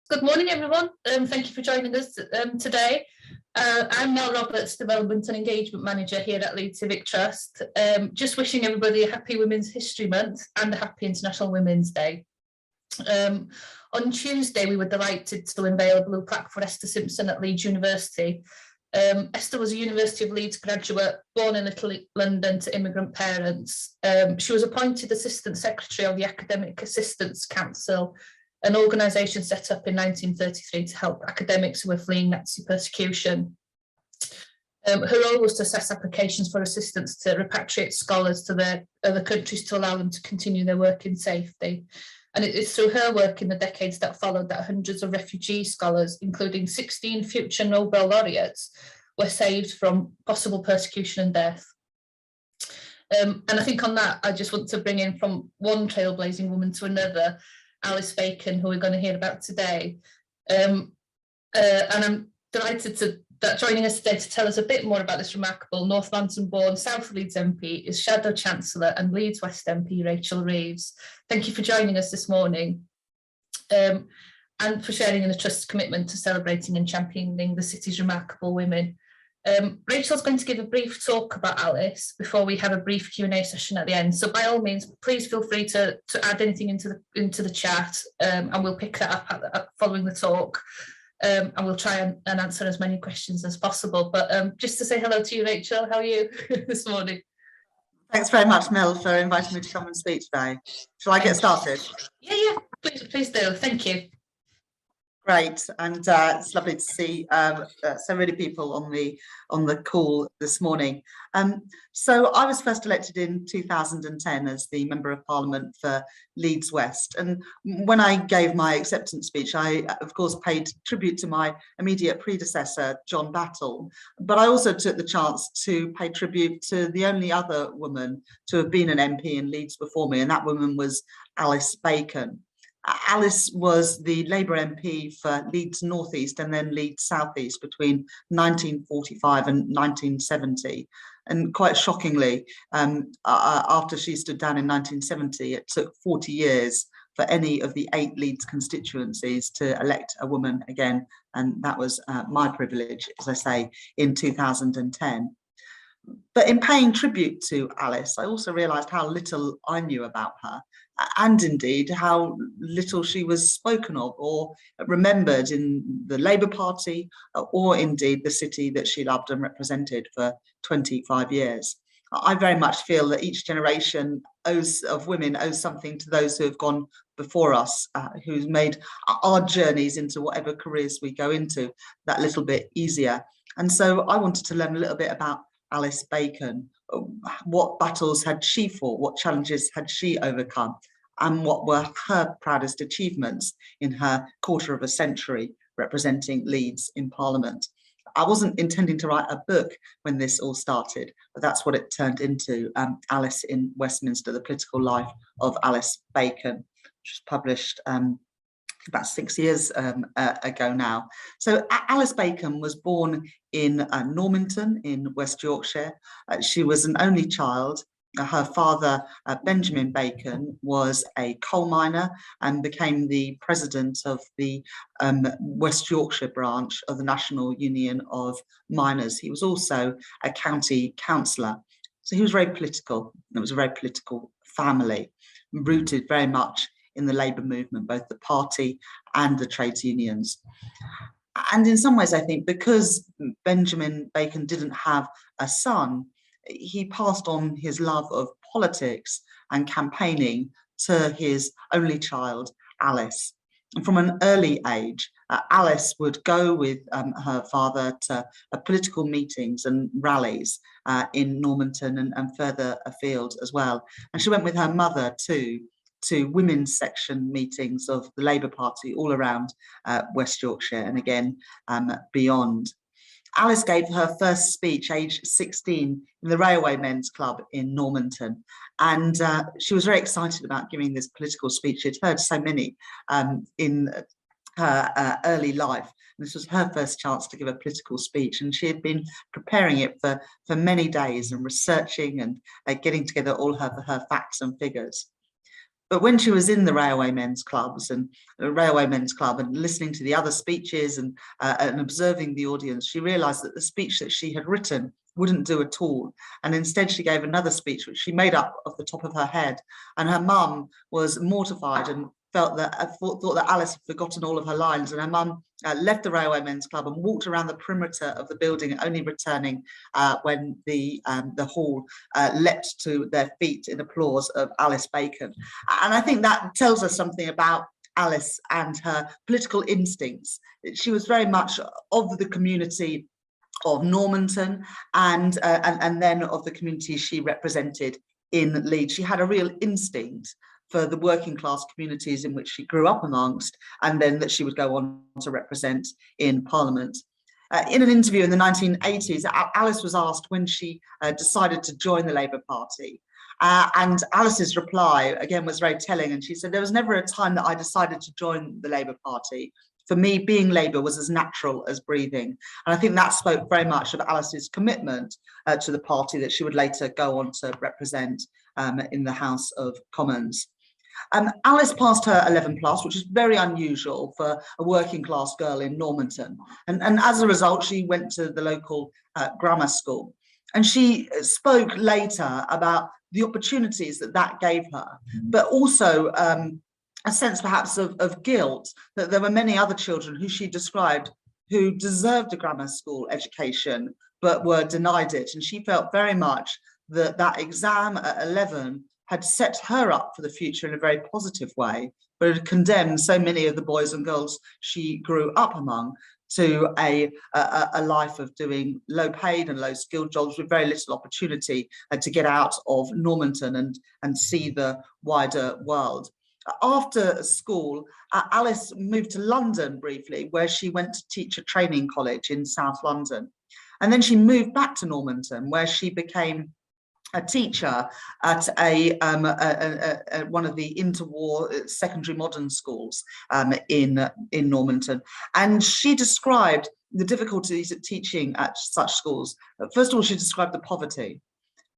Good morning, everyone. Thank you for joining us today. I'm Mel Roberts, Development and Engagement Manager here at Leeds Civic Trust. Just wishing everybody a happy Women's History Month and a happy International Women's Day. On Tuesday, we were delighted to unveil a blue plaque for Esther Simpson at Leeds University. Esther was a University of Leeds graduate, born in Little London to immigrant parents. She was appointed Assistant Secretary of the Academic Assistance Council, an organisation set up in 1933 to help academics who were fleeing Nazi persecution. Her role was to assess applications for assistance to repatriate scholars to their other countries to allow them to continue their work in safety. And it's through her work in the decades that followed that hundreds of refugee scholars, including 16 future Nobel laureates, were saved from possible persecution and death. And I think on that, I just want to bring in from one trailblazing woman to another, Alice Bacon, who we're going to hear about today. And I'm delighted that joining us today to tell us a bit more about this remarkable Normanton-born South Leeds MP is Shadow Chancellor and Leeds West MP Rachel Reeves. Thank you for joining us this morning and for sharing in the Trust's commitment to celebrating and championing the city's remarkable women. Rachel's going to give a brief talk about Alice before we have a brief Q&A session at the end. So by all means, please feel free to add anything into the chat, and we'll pick that up following the talk. And we'll try and answer as many questions as possible. But just to say hello to you, Rachel, how are you this morning? Thanks very much, Mel, for inviting me to come and speak today. Shall I get started? Yeah, please do. Thank you. Great, and it's lovely to see so many people on the call this morning. So I was first elected in 2010 as the Member of Parliament for Leeds West, and when I gave my acceptance speech, I of course paid tribute to my immediate predecessor, John Battle, but I also took the chance to pay tribute to the only other woman to have been an MP in Leeds before me, and that woman was Alice Bacon. Alice was the Labour MP for Leeds North East and then Leeds South East between 1945 and 1970. And quite shockingly, after she stood down in 1970, it took 40 years for any of the 8 Leeds constituencies to elect a woman again. And that was my privilege, as I say, in 2010. But in paying tribute to Alice, I also realised how little I knew about her, and indeed how little she was spoken of or remembered in the Labour Party, or indeed the city that she loved and represented for 25 years. I very much feel that each generation of women owes something to those who have gone before us, who's made our journeys into whatever careers we go into that little bit easier. And so I wanted to learn a little bit about Alice Bacon. What battles had she fought? What challenges had she overcome? And what were her proudest achievements in her quarter of a century representing Leeds in Parliament? I wasn't intending to write a book when this all started, but that's what it turned into, Alice in Westminster, The Political Life of Alice Bacon, which was published about 6 years ago now. So Alice Bacon was born in Normanton in West Yorkshire. She was an only child. Her father, Benjamin Bacon, was a coal miner and became the president of the West Yorkshire branch of the National Union of Miners. He was also a county councillor. So he was very political. It was a very political family, rooted very much in the Labour movement, both the party and the trades unions. And in some ways, I think because Benjamin Bacon didn't have a son, he passed on his love of politics and campaigning to his only child, Alice. And from an early age, Alice would go with her father to political meetings and rallies in Normanton and further afield as well. And she went with her mother too, to women's section meetings of the Labour Party all around West Yorkshire and again beyond. Alice gave her first speech aged 16 in the Railway Men's Club in Normanton, and she was very excited about giving this political speech. She'd heard so many in her early life. This was her first chance to give a political speech, and she had been preparing it for many days and researching and getting together all her facts and figures. But when she was in the Railway Men's Clubs and Railway Men's Club and listening to the other speeches and observing the audience, she realised that the speech that she had written wouldn't do at all. And instead she gave another speech, which she made up off the top of her head. And her mum was mortified and thought that Alice had forgotten all of her lines. And her mum left the Railway Men's Club and walked around the perimeter of the building, only returning when the hall leapt to their feet in applause of Alice Bacon. And I think that tells us something about Alice and her political instincts. She was very much of the community of Normanton and then of the community she represented in Leeds. She had a real instinct for the working class communities in which she grew up amongst, and then that she would go on to represent in Parliament. In an interview in the 1980s, Alice was asked when she decided to join the Labour Party. And Alice's reply, again, was very telling. And she said, there was never a time that I decided to join the Labour Party. For me, being Labour was as natural as breathing. And I think that spoke very much of Alice's commitment to the party that she would later go on to represent in the House of Commons. Alice passed her 11+, which is very unusual for a working class girl in Normanton. And as a result, she went to the local grammar school. And she spoke later about the opportunities that gave her, but also a sense perhaps of guilt that there were many other children who she described who deserved a grammar school education, but were denied it. And she felt very much that that exam at 11 had set her up for the future in a very positive way, but had condemned so many of the boys and girls she grew up among to a life of doing low paid and low skilled jobs with very little opportunity to get out of Normanton and see the wider world. After school, Alice moved to London briefly, where she went to teach at training college in South London. And then she moved back to Normanton, where she became a teacher at one of the interwar secondary modern schools in Normanton. And she described the difficulties of teaching at such schools. First of all, she described the poverty.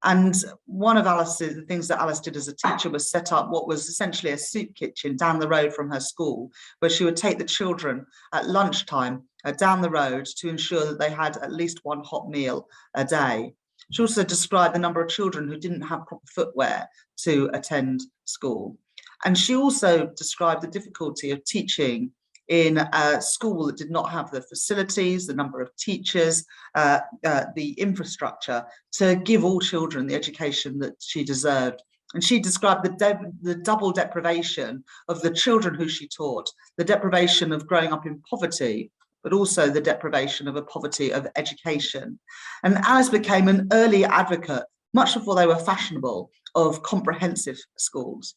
And one of the things that Alice did as a teacher was set up what was essentially a soup kitchen down the road from her school, where she would take the children at lunchtime down the road to ensure that they had at least one hot meal a day. She also described the number of children who didn't have proper footwear to attend school. And she also described the difficulty of teaching in a school that did not have the facilities, the number of teachers, the infrastructure to give all children the education that she deserved. And she described the double deprivation of the children who she taught, the deprivation of growing up in poverty, but also the deprivation of a poverty of education. And Alice became an early advocate, much before they were fashionable, of comprehensive schools.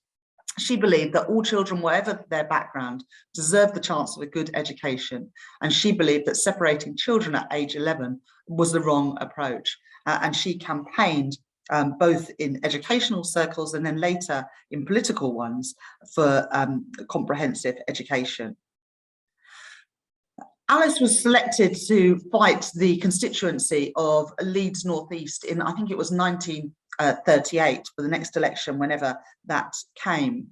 She believed that all children, whatever their background, deserved the chance of a good education. And she believed that separating children at age 11 was the wrong approach. And she campaigned both in educational circles and then later in political ones for comprehensive education. Alice was selected to fight the constituency of Leeds North East in, I think it was 1938, for the next election, whenever that came.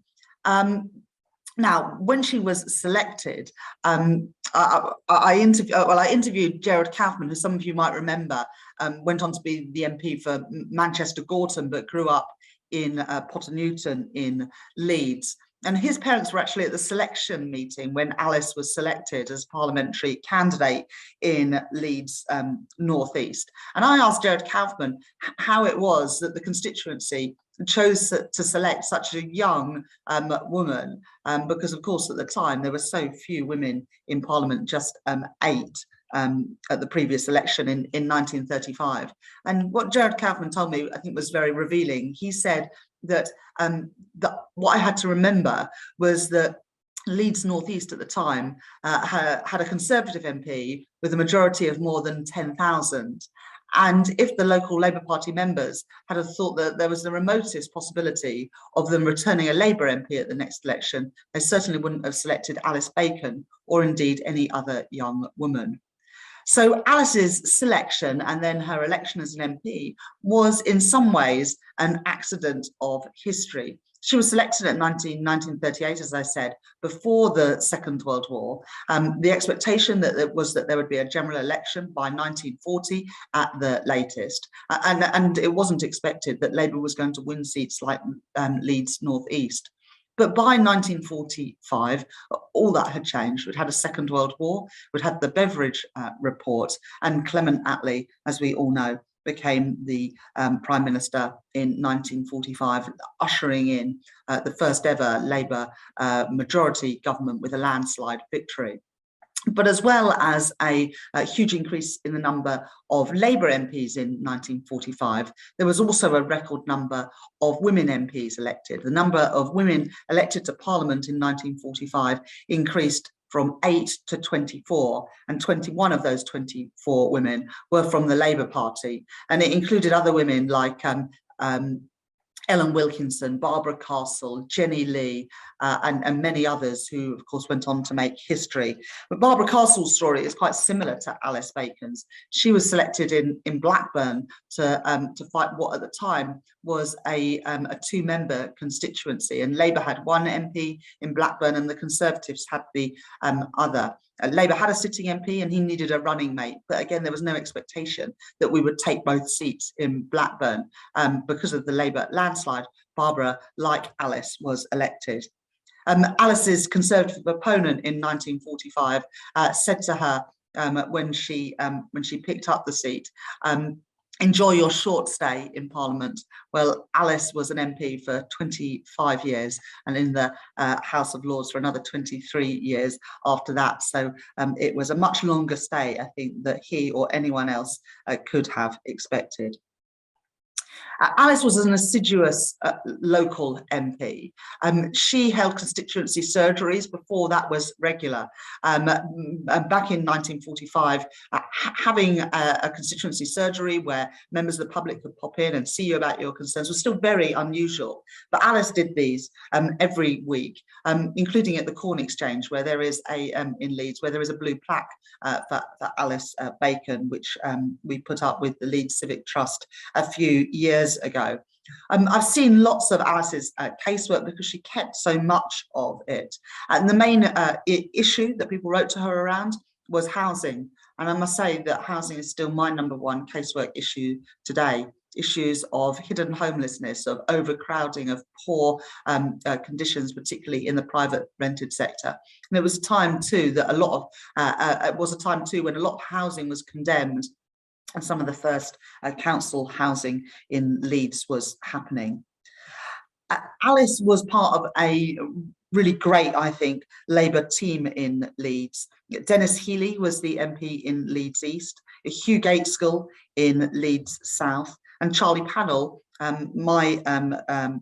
Now, when she was selected, I interviewed Gerard Kaufman, who some of you might remember, went on to be the MP for Manchester Gorton, but grew up in Potter Newton in Leeds. And his parents were actually at the selection meeting when Alice was selected as parliamentary candidate in Leeds North East. And I asked Gerard Kaufman how it was that the constituency chose to select such a young woman, because of course at the time there were so few women in Parliament, just 8 at the previous election in 1935. And what Gerard Kaufman told me, I think, was very revealing. He said that what I had to remember was that Leeds North East at the time had a Conservative MP with a majority of more than 10,000. And if the local Labour Party members had thought that there was the remotest possibility of them returning a Labour MP at the next election, they certainly wouldn't have selected Alice Bacon or indeed any other young woman. So Alice's selection and then her election as an MP was in some ways an accident of history. She was selected in 1938, as I said, before the Second World War. The expectation was that there would be a general election by 1940 at the latest. And it wasn't expected that Labour was going to win seats like Leeds North East. But by 1945, all that had changed. We'd had a Second World War, we'd had the Beveridge report, and Clement Attlee, as we all know, became the Prime Minister in 1945, ushering in the first ever Labour majority government with a landslide victory. But as well as a huge increase in the number of Labour MPs in 1945, there was also a record number of women MPs elected. The number of women elected to Parliament in 1945 increased from 8 to 24, and 21 of those 24 women were from the Labour Party. And it included other women like Ellen Wilkinson, Barbara Castle, Jenny Lee, and many others who, of course, went on to make history. But Barbara Castle's story is quite similar to Alice Bacon's. She was selected in Blackburn to fight what at the time was a two-member constituency, and Labour had one MP in Blackburn and the Conservatives had the other. Labour had a sitting MP and he needed a running mate, but again, there was no expectation that we would take both seats in Blackburn. Because of the Labour landslide, Barbara, like Alice, was elected. Alice's Conservative opponent in 1945 said to her when she picked up the seat, enjoy your short stay in Parliament. Well, Alice was an MP for 25 years and in the House of Lords for another 23 years after that. So it was a much longer stay, I think, that he or anyone else could have expected. Alice was an assiduous local MP. She held constituency surgeries before that was regular. Back in 1945, having a constituency surgery where members of the public could pop in and see you about your concerns was still very unusual. But Alice did these every week, including at the Corn Exchange, where there is in Leeds, where there is a blue plaque for Alice Bacon, which we put up with the Leeds Civic Trust a few years ago. I've seen lots of Alice's casework because she kept so much of it. And the main issue that people wrote to her around was housing. And I must say that housing is still my #1 casework issue today. Issues of hidden homelessness, of overcrowding, of poor conditions, particularly in the private rented sector. And it was a time too that it was a time too when a lot of housing was condemned, and some of the first council housing in Leeds was happening. Alice was part of a really great, I think, Labour team in Leeds. Dennis Healy was the MP in Leeds East, Hugh Gateskill in Leeds South, and Charlie Pannell, my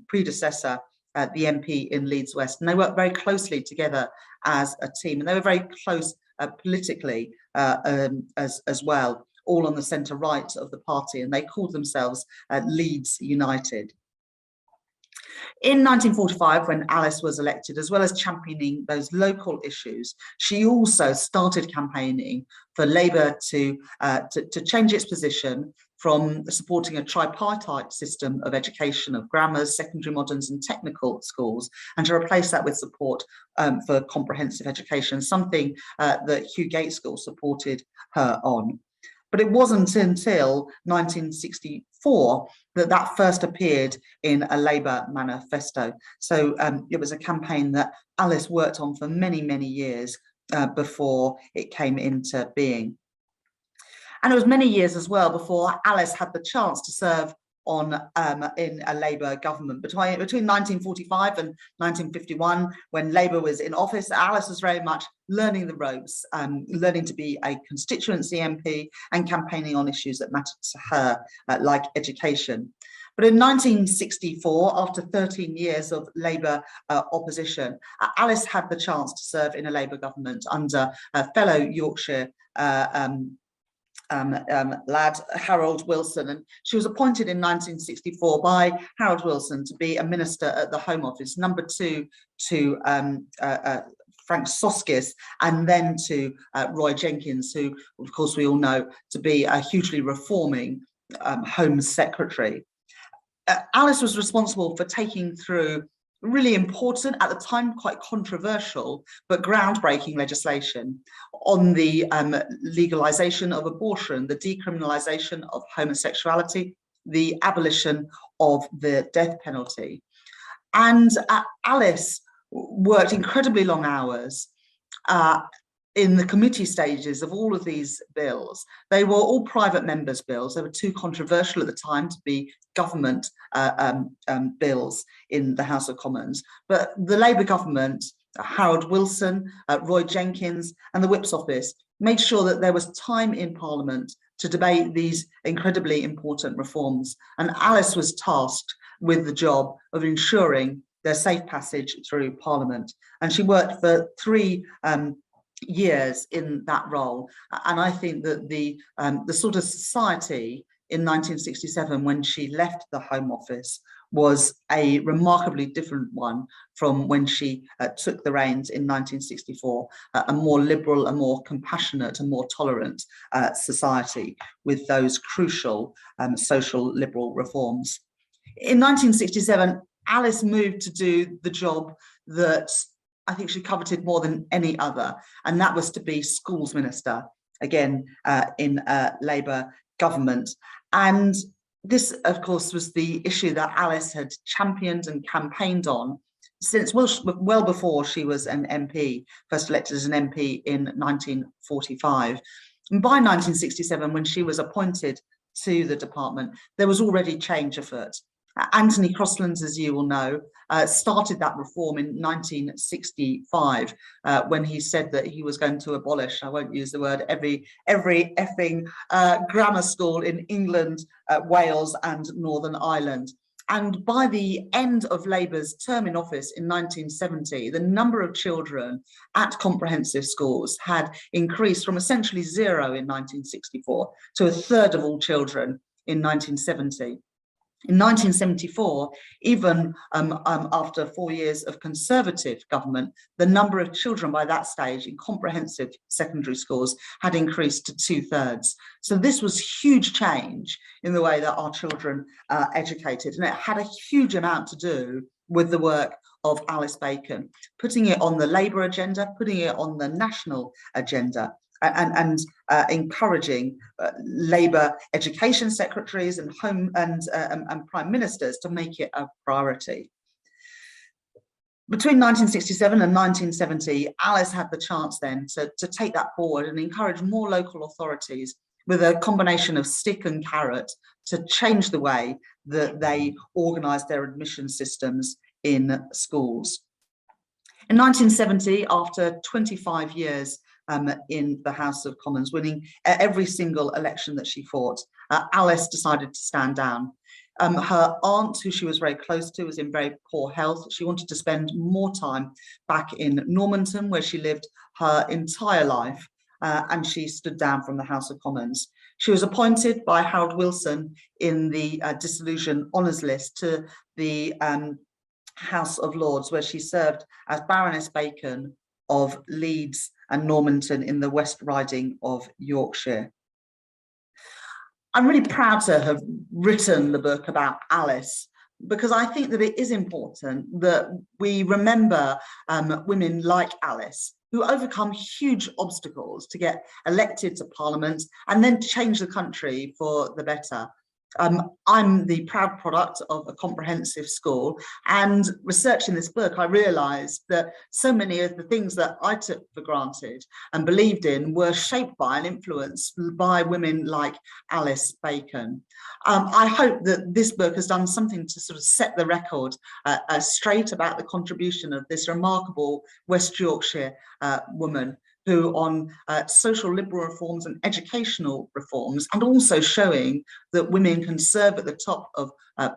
predecessor, the MP in Leeds West. And they worked very closely together as a team, and they were very close politically as well, all on the centre right of the party, and they called themselves Leeds United. In 1945, when Alice was elected, as well as championing those local issues, she also started campaigning for Labour to change its position from supporting a tripartite system of education of grammars, secondary moderns and technical schools, and to replace that with support for comprehensive education, something that Hugh Gateskill supported her on. But it wasn't until 1964 that first appeared in a Labour manifesto. So it was a campaign that Alice worked on for many, many years before it came into being. And it was many years as well before Alice had the chance to serve in a Labour government. Between 1945 and 1951, when Labour was in office, Alice was very much learning the ropes, learning to be a constituency MP and campaigning on issues that mattered to her, like education. But in 1964, after 13 years of Labour opposition, Alice had the chance to serve in a Labour government under fellow Yorkshire lad Harold Wilson, and she was appointed in 1964 by Harold Wilson to be a minister at the Home Office, #2 to Frank Soskis, and then to Roy Jenkins, who of course we all know to be a hugely reforming Home Secretary. Alice was responsible for taking through really important, at the time quite controversial, but groundbreaking legislation on the legalisation of abortion, the decriminalisation of homosexuality, the abolition of the death penalty. And Alice worked incredibly long hours in the committee stages of all of these bills. They were all private members' bills. They were too controversial at the time to be government bills in the House of Commons. But the Labour government, Harold Wilson, Roy Jenkins, and the Whip's office made sure that there was time in Parliament to debate these incredibly important reforms. And Alice was tasked with the job of ensuring their safe passage through Parliament. And she worked for 3 years in that role. And I think that the sort of society in 1967, when she left the Home Office, was a remarkably different one from when she took the reins in 1964, a more liberal, a more compassionate, a more tolerant society with those crucial social liberal reforms. In 1967, Alice moved to do the job that I think she coveted more than any other, and that was to be schools minister, again, in a Labour government. And this, of course, was the issue that Alice had championed and campaigned on since well before she was an MP, first elected as an MP in 1945. And by 1967, when she was appointed to the department, there was already change afoot. Anthony Crosslands, as you will know, started that reform in 1965 when he said that he was going to abolish, I won't use the word, every effing grammar school in England, Wales and Northern Ireland. And by the end of Labour's term in office in 1970, the number of children at comprehensive schools had increased from essentially 0 in 1964 to 1/3 of all children in 1970. In 1974, even after 4 years of Conservative government, the number of children by that stage in comprehensive secondary schools had increased to 2/3. So this was huge change in the way that our children are educated, and it had a huge amount to do with the work of Alice Bacon, putting it on the Labour agenda, putting it on the national agenda, and encouraging Labour education secretaries and home and prime ministers to make it a priority. Between 1967 and 1970, Alice had the chance then to take that forward and encourage more local authorities with a combination of stick and carrot to change the way that they organised their admission systems in schools. In 1970, after 25 years in the House of Commons, winning every single election that she fought, Alice decided to stand down. Her aunt, who she was very close to, was in very poor health. She wanted to spend more time back in Normanton, where she lived her entire life, and she stood down from the House of Commons. She was appointed by Harold Wilson in the dissolution honours list to the House of Lords, where she served as Baroness Bacon of Leeds and Normanton in the West Riding of Yorkshire. I'm really proud to have written the book about Alice, because I think that it is important that we remember women like Alice who overcome huge obstacles to get elected to Parliament and then change the country for the better. I'm the proud product of a comprehensive school, and researching this book, I realised that so many of the things that I took for granted and believed in were shaped by and influenced by women like Alice Bacon. I hope that this book has done something to sort of set the record straight about the contribution of this remarkable West Yorkshire woman, who on social liberal reforms and educational reforms, and also showing that women can serve at the top of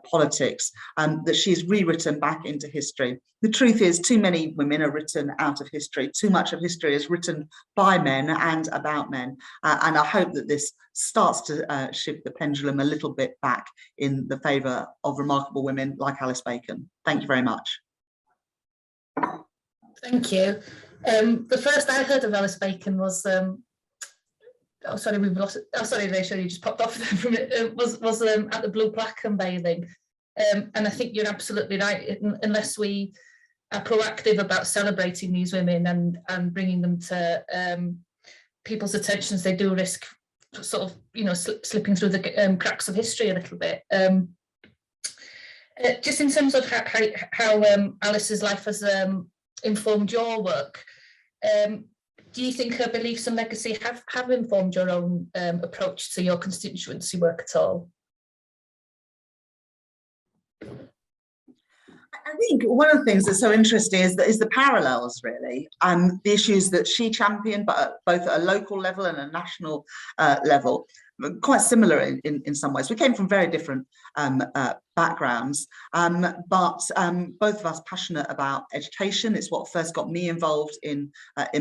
politics, that she's rewritten back into history. The truth is, too many women are written out of history. Too much of history is written by men and about men. And I hope that this starts to shift the pendulum a little bit back in the favour of remarkable women like Alice Bacon. Thank you very much. Thank you. The first I heard of Alice Bacon was oh sorry, we've lost it. Oh sorry, Rachel, you just popped off from it. Was at the Blue Plaque unveiling And I think you're absolutely right. Unless we are proactive about celebrating these women and bringing them to people's attentions, they do risk sort of, you know, slipping through the cracks of history a little bit. Just in terms of how Alice's life has informed your work, do you think her beliefs and legacy have informed your own approach to your constituency work at all? I think one of the things that's so interesting is the parallels, really, and the issues that she championed, but both at a local level and a national level, quite similar in some ways. We came from very different backgrounds, but both of us passionate about education. It's what first got me involved in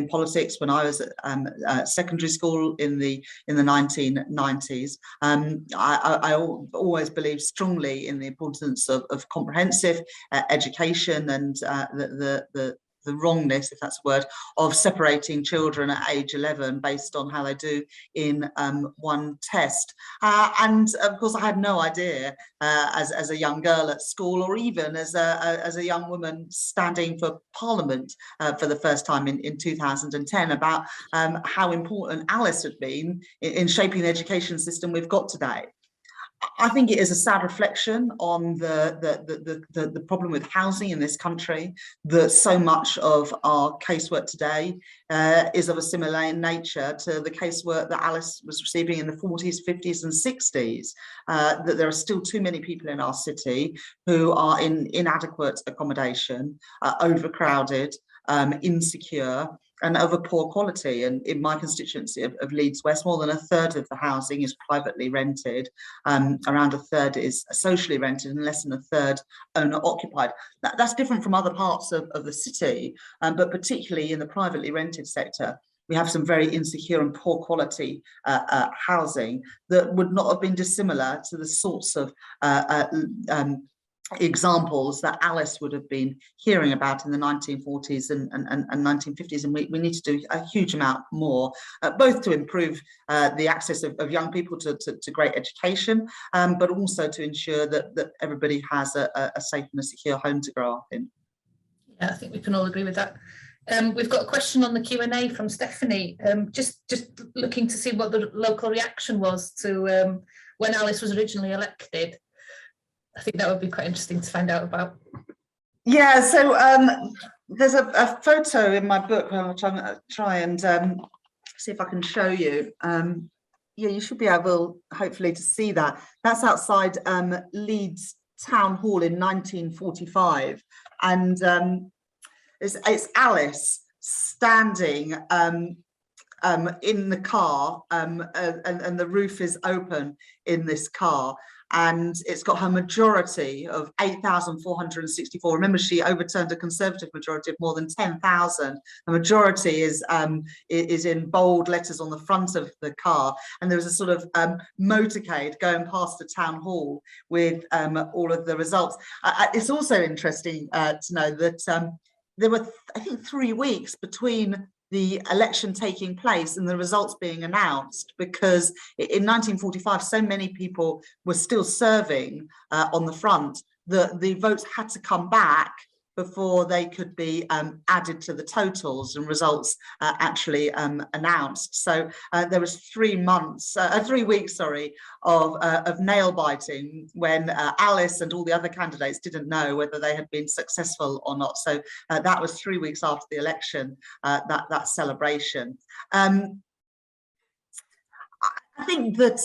politics when I was at secondary school in the 1990s. I always believed strongly in the importance of comprehensive education and the wrongness, if that's a word, of separating children at age 11 based on how they do in one test. And of course, I had no idea as a young girl at school, or even as a young woman standing for Parliament for the first time in 2010, about how important Alice had been in shaping the education system we've got today. I think it is a sad reflection on the problem with housing in this country, that so much of our casework today is of a similar nature to the casework that Alice was receiving in the 40s, 50s and 60s, that there are still too many people in our city who are in inadequate accommodation, overcrowded, insecure, and of a poor quality. And in my constituency of Leeds West, more than a third of the housing is privately rented, around a third is socially rented, and less than a third owner occupied. That's different from other parts of the city, but particularly in the privately rented sector, we have some very insecure and poor quality housing that would not have been dissimilar to the sorts of examples that Alice would have been hearing about in the 1940s and 1950s, and we need to do a huge amount more, both to improve the access of young people to great education, but also to ensure that everybody has a safe and a secure home to grow up in. Yeah, I think we can all agree with that. We've got a question on the Q&A from Stephanie, just looking to see what the local reaction was to when Alice was originally elected. I think that would be quite interesting to find out about. Yeah, so there's a photo in my book which I'm going to try and see if I can show you. Yeah, you should be able, hopefully, to see that. That's outside Leeds Town Hall in 1945, and it's Alice standing in the car, and the roof is open in this car, and it's got her majority of 8,464. Remember, she overturned a Conservative majority of more than 10,000. The majority is in bold letters on the front of the car, and there was a sort of motorcade going past the town hall with all of the results. It's also interesting to know that there were, I think, 3 weeks between the election taking place and the results being announced, because in 1945 so many people were still serving on the front that the votes had to come back before they could be added to the totals and results actually announced. So there was 3 weeks, sorry, of nail biting when Alice and all the other candidates didn't know whether they had been successful or not. So that was 3 weeks after the election, that celebration. I think that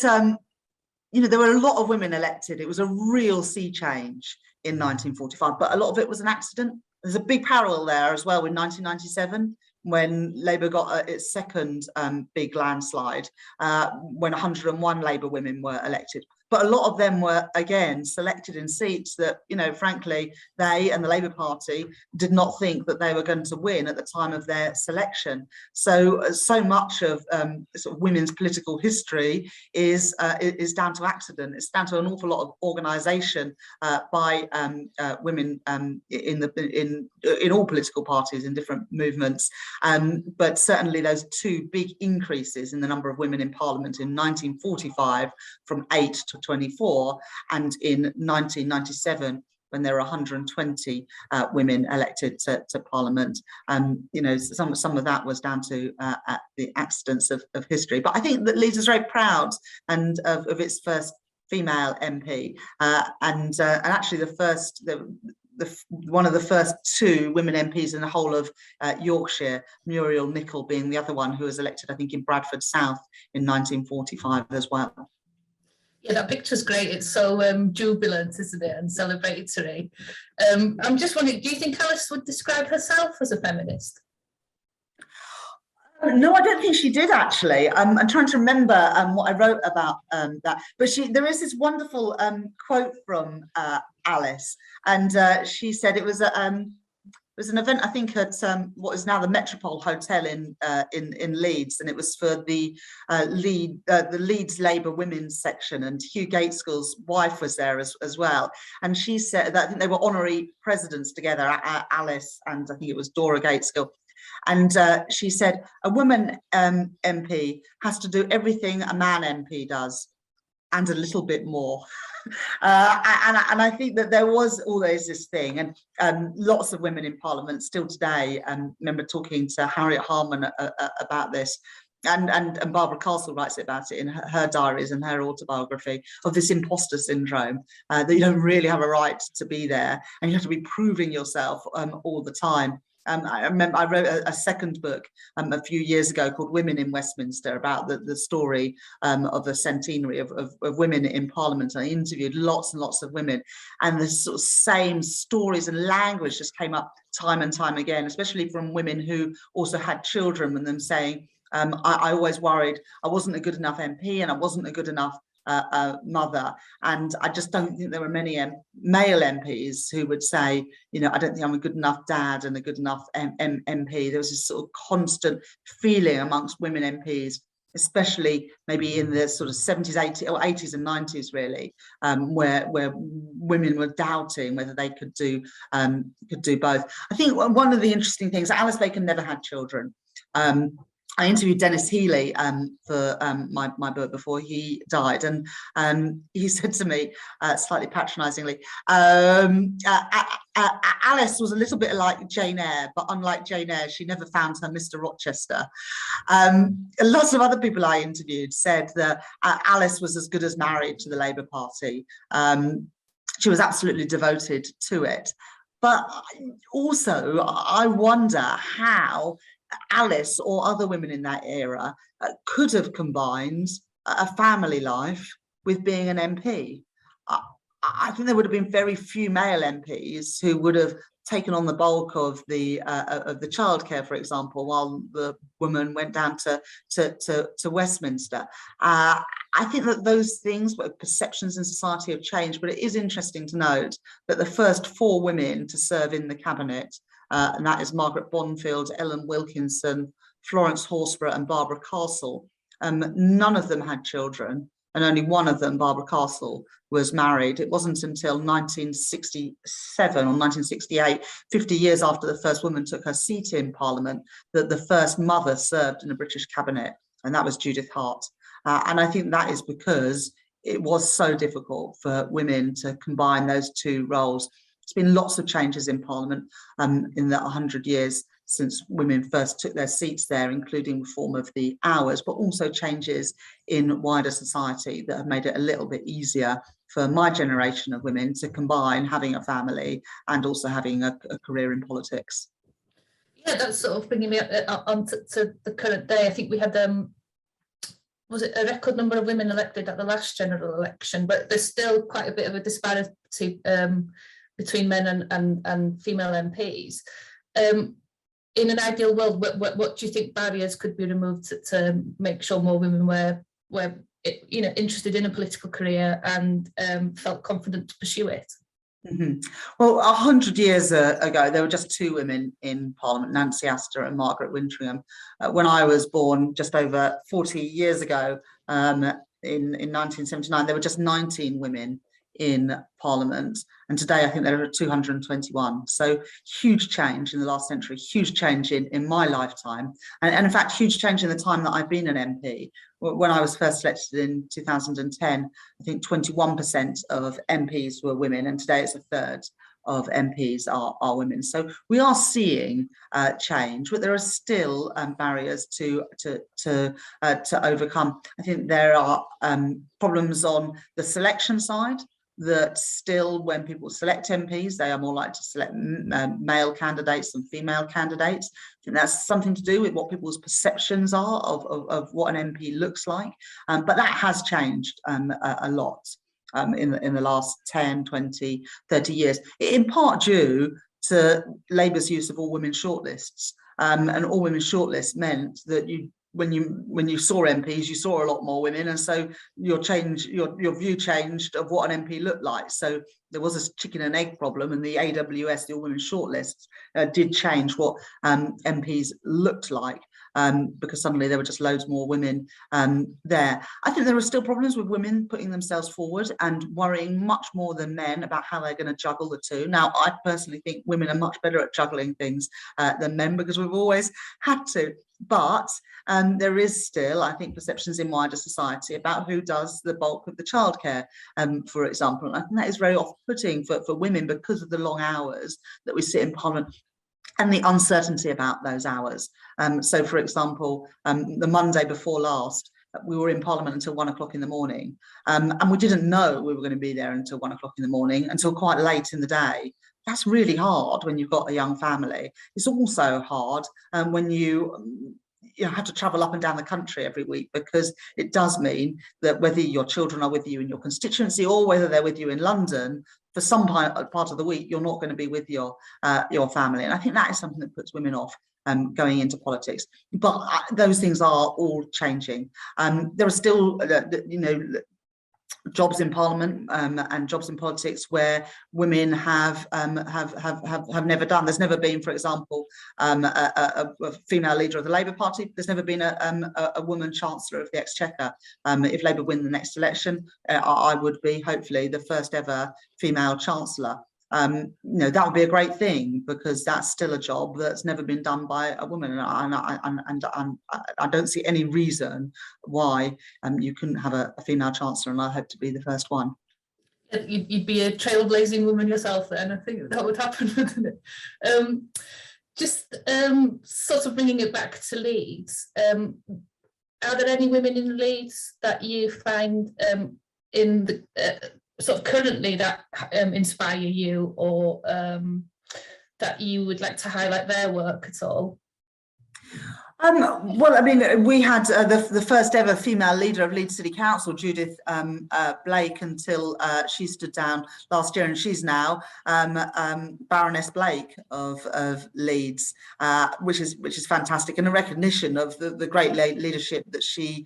you know, there were a lot of women elected. It was a real sea change in 1945, but a lot of it was an accident. There's a big parallel there as well with 1997, when Labour got its second big landslide, when 101 Labour women were elected. But a lot of them were, again, selected in seats that, you know, frankly, they and the Labour Party did not think that they were going to win at the time of their selection. So much of sort of women's political history is down to accident. It's down to an awful lot of organisation by women in all political parties, in different movements. But certainly those 2 big increases in the number of women in Parliament in 1945 from 8 to 24, and in 1997, when there were 120 women elected to Parliament. You know, some of that was down to the accidents of history. But I think that Leeds is very proud and of its first female MP, and actually one of the first two women MPs in the whole of Yorkshire, Muriel Nicol being the other one, who was elected, I think, in Bradford South in 1945 as well. Yeah, that picture's great. It's so jubilant, isn't it, and celebratory. I'm just wondering, do you think Alice would describe herself as a feminist? No, I don't think she did, actually. I'm trying to remember what I wrote about that. But there is this wonderful quote from Alice, and she said it was an event, I think, at what is now the Metropole Hotel in Leeds, and it was for the Leeds Labour Women's section, and Hugh Gaitskell's wife was there as well. And she said that I think they were honorary presidents together, Alice and I think it was Dora Gaitskell. And she said, a woman MP has to do everything a man MP does, and a little bit more. And I think that there was always this thing, and lots of women in Parliament still today. Remember talking to Harriet Harman about this, and Barbara Castle writes about it in her diaries and her autobiography, of this imposter syndrome, that you don't really have a right to be there, and you have to be proving yourself all the time. I remember I wrote a second book a few years ago called Women in Westminster, about the story of the centenary of women in Parliament. I interviewed lots and lots of women, and the sort of same stories and language just came up time and time again, especially from women who also had children, and them saying, I always worried I wasn't a good enough MP and I wasn't a good enough mother. And I just don't think there were many male MPs who would say, you know, I don't think I'm a good enough dad and a good enough MP. There was this sort of constant feeling amongst women MPs, especially maybe in the sort of 70s, 80s, or 80s and 90s, really, where women were doubting whether they could do both. I think one of the interesting things, Alice Bacon never had children. I interviewed Dennis Healy for my book before he died, and he said to me, slightly patronisingly, Alice was a little bit like Jane Eyre, but unlike Jane Eyre, she never found her Mr. Rochester. Lots of other people I interviewed said that Alice was as good as married to the Labour Party. She was absolutely devoted to it. But also, I wonder how Alice or other women in that era could have combined a family life with being an MP. I think there would have been very few male MPs who would have taken on the bulk of the childcare, for example, while the woman went down to Westminster. I think that those things, perceptions in society, have changed, but it is interesting to note that the first 4 women to serve in the cabinet, and that is Margaret Bonfield, Ellen Wilkinson, Florence Horsburgh and Barbara Castle, none of them had children, and only one of them, Barbara Castle, was married. It wasn't until 1967 or 1968, 50 years after the first woman took her seat in Parliament, that the first mother served in a British cabinet, and that was Judith Hart. And I think that is because it was so difficult for women to combine those two roles. There's been lots of changes in Parliament in the 100 years since women first took their seats there, including reform of the hours, but also changes in wider society that have made it a little bit easier for my generation of women to combine having a family and also having a career in politics. Yeah, that's sort of bringing me on to the current day. I think we had was it a record number of women elected at the last general election, but there's still quite a bit of a disparity between men and female MPs. In an ideal world, what do you think barriers could be removed to make sure more women were interested in a political career and felt confident to pursue it? Mm-hmm. Well, 100 years ago, there were just 2 women in Parliament, Nancy Astor and Margaret Wintringham. When I was born, just over 40 years ago, in 1979, there were just 19 women in Parliament, and today I think there are 221. So huge change in the last century, huge change in my lifetime, and in fact huge change in the time that I've been an MP. When I was first elected in 2010, I think 21% of MPs were women, and today it's a third of MPs are women. So we are seeing change, but there are still barriers to overcome. I think there are problems on the selection side, that still when people select MPs, they are more likely to select male candidates than female candidates. I think that's something to do with what people's perceptions are of what an MP looks like. But that has changed a lot in the last 10, 20, 30 years, in part due to Labour's use of all women shortlists. And all women shortlists meant that when you saw MPs, you saw a lot more women, and so your view changed of what an MP looked like. So there was a chicken and egg problem, and the AWS, the all women shortlist, did change what MPs looked like, because suddenly there were just loads more women there. I think there are still problems with women putting themselves forward and worrying much more than men about how they're going to juggle the two. Now, I personally think women are much better at juggling things than men, because we've always had to. But there is still, I think, perceptions in wider society about who does the bulk of the childcare, for example. And I think that is very off-putting for women because of the long hours that we sit in Parliament and the uncertainty about those hours. So, for example, the Monday before last, we were in Parliament until 1 o'clock in the morning, and we didn't know we were going to be there until 1 o'clock in the morning, until quite late in the day. That's really hard when you've got a young family. It's also hard when you have to travel up and down the country every week, because it does mean that whether your children are with you in your constituency or whether they're with you in London, for some part of the week, you're not going to be with your family. And I think that is something that puts women off going into politics. But those things are all changing. There are still, jobs in Parliament and jobs in politics where women have never done. There's never been, for example, a female leader of the Labour Party. There's never been a woman Chancellor of the Exchequer. If Labour win the next election, I would be hopefully the first ever female Chancellor. That would be a great thing, because that's still a job that's never been done by a woman, and I don't see any reason why you couldn't have a female Chancellor, and I hope to be the first one. You'd be a trailblazing woman yourself then. I think that would happen, wouldn't it? Just sort of bringing it back to Leeds, are there any women in Leeds that you find in the sort of currently that inspire you, or that you would like to highlight their work at all? Well, I mean, we had the first ever female leader of Leeds City Council, Judith Blake, until she stood down last year, and she's now Baroness Blake of Leeds, which is fantastic, and a recognition of the great leadership that she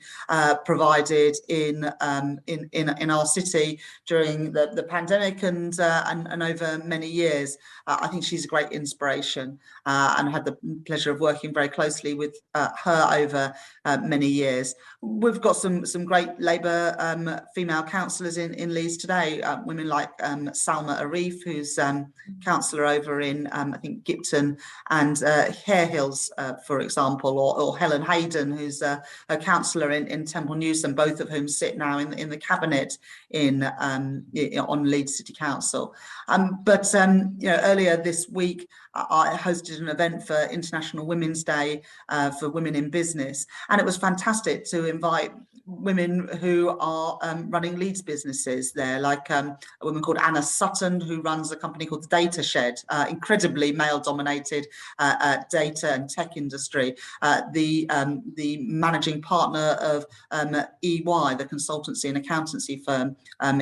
provided in our city during the pandemic and over many years. I think she's a great inspiration, and had the pleasure of working very closely with her over many years. We've got some great Labour female councillors in Leeds today, women like Salma Arif, who's councillor over in I think Gipton and Hare Hills, for example, or Helen Hayden, who's a councillor in Temple Newsam, both of whom sit now in the cabinet on Leeds City Council. But earlier this week, I hosted an event for International Women's Day for women in business, and it was fantastic to invite women who are running Leeds businesses there, like a woman called Anna Sutton, who runs a company called The Data Shed, incredibly male-dominated data and tech industry. The managing partner of EY, the consultancy and accountancy firm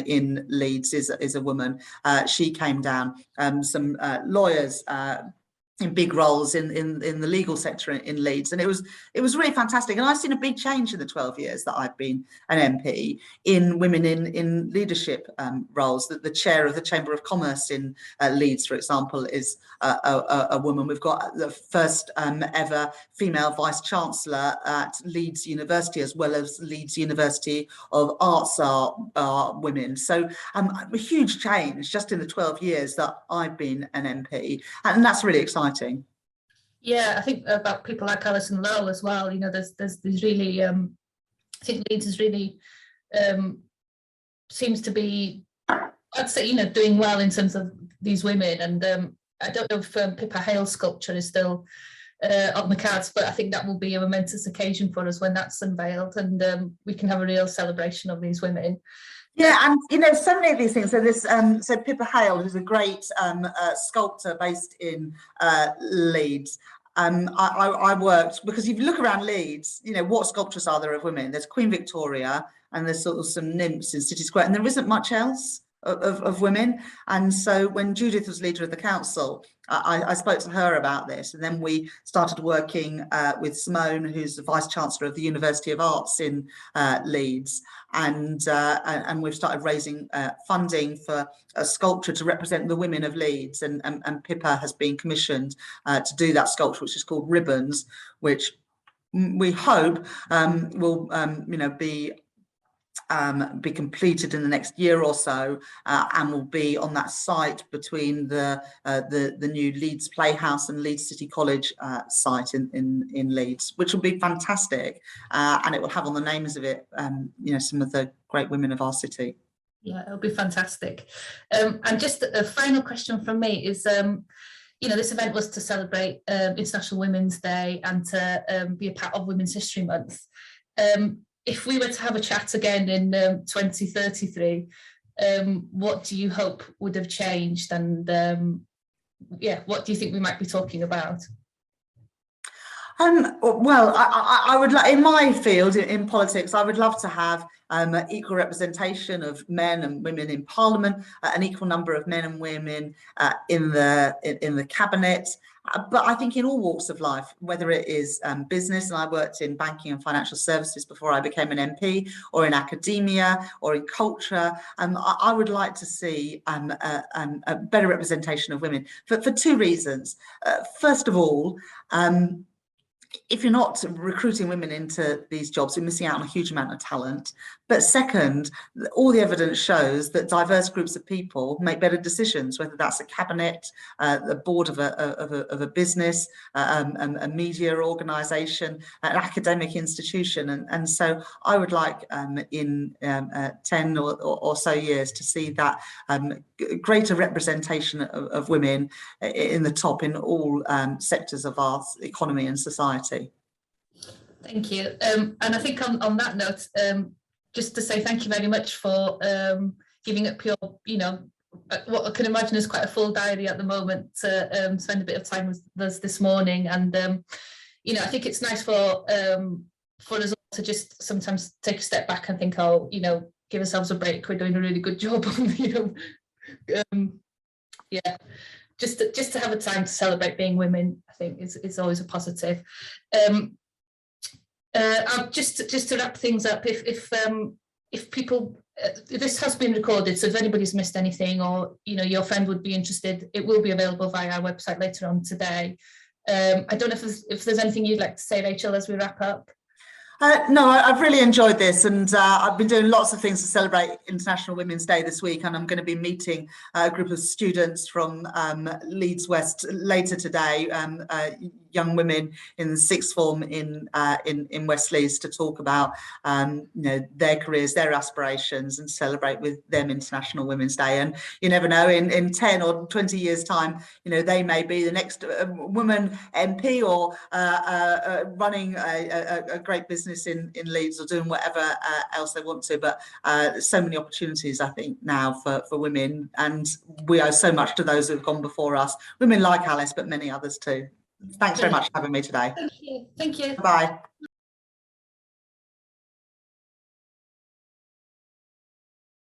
in Leeds, is a woman. She came down. Some lawyers, in big roles in the legal sector in Leeds, and it was really fantastic. And I've seen a big change in the 12 years that I've been an MP in women in leadership roles. That the chair of the Chamber of Commerce in Leeds, for example, is a woman. We've got the first ever female vice chancellor at Leeds University, as well as Leeds University of Arts are women. So a huge change just in the 12 years that I've been an MP, and that's really exciting. Yeah, I think about people like Alice and Lowell as well. You know, there's really, I think Leeds is really seems to be, I'd say, you know, doing well in terms of these women. And I don't know if Pippa Hale's sculpture is still on the cards, but I think that will be a momentous occasion for us when that's unveiled, and we can have a real celebration of these women. Yeah, and you know, so many of these things. So this, so Pippa Hale, who's a great sculptor based in Leeds. I worked, because if you look around Leeds, you know, what sculptures are there of women? There's Queen Victoria, and there's sort of some nymphs in City Square, and there isn't much else of women. And so when Judith was leader of the council, I spoke to her about this, and then we started working with Simone, who's the Vice Chancellor of the University of Arts in Leeds, and we've started raising funding for a sculpture to represent the women of Leeds, and Pippa has been commissioned to do that sculpture, which is called Ribbons, which we hope will you know, be completed in the next year or so, and will be on that site between the new Leeds Playhouse and Leeds City College site in Leeds, which will be fantastic, and it will have on the names of it, you know, some of the great women of our city. Yeah, it'll be fantastic. And just a final question from me is, you know, this event was to celebrate International Women's Day and to be a part of Women's History Month. If we were to have a chat again in 2033, what do you hope would have changed? And yeah, what do you think we might be talking about? Well, I would like, in my field, in politics, I would love to have equal representation of men and women in Parliament, an equal number of men and women in the cabinet. But I think in all walks of life, whether it is business, and I worked in banking and financial services before I became an MP, or in academia, or in culture, I would like to see a better representation of women for two reasons. First of all, if you're not recruiting women into these jobs, you're missing out on a huge amount of talent. But second, all the evidence shows that diverse groups of people make better decisions, whether that's a cabinet, the board of a business, a media organisation, an academic institution. And so I would like in 10 or so years to see that greater representation of women in the top in all sectors of our economy and society. Thank you. And I think on that note, just to say thank you very much for giving up your, you know, what I can imagine is quite a full diary at the moment, to spend a bit of time with us this morning. And, you know, I think it's nice for us all to just sometimes take a step back and think, oh, you know, give ourselves a break. We're doing a really good job on, you know, yeah. Just to have a time to celebrate being women, I think is always a positive. I'll just to wrap things up, if people, this has been recorded, so if anybody's missed anything, or you know your friend would be interested, it will be available via our website later on today. I don't know if there's anything you'd like to say, Rachel, as we wrap up. No, I've really enjoyed this, and I've been doing lots of things to celebrate International Women's Day this week, and I'm going to be meeting a group of students from Leeds West later today, young women in the sixth form in West Leeds, to talk about you know, their careers, their aspirations, and celebrate with them International Women's Day. And you never know, in 10 or 20 years time, you know, they may be the next woman MP, or running a great business in Leeds, or doing whatever else they want to. But so many opportunities, I think, now for women, and we owe so much to those who have gone before us, women like Alice, but many others too. Thanks very much for having me today. Thank you. Thank you. Bye.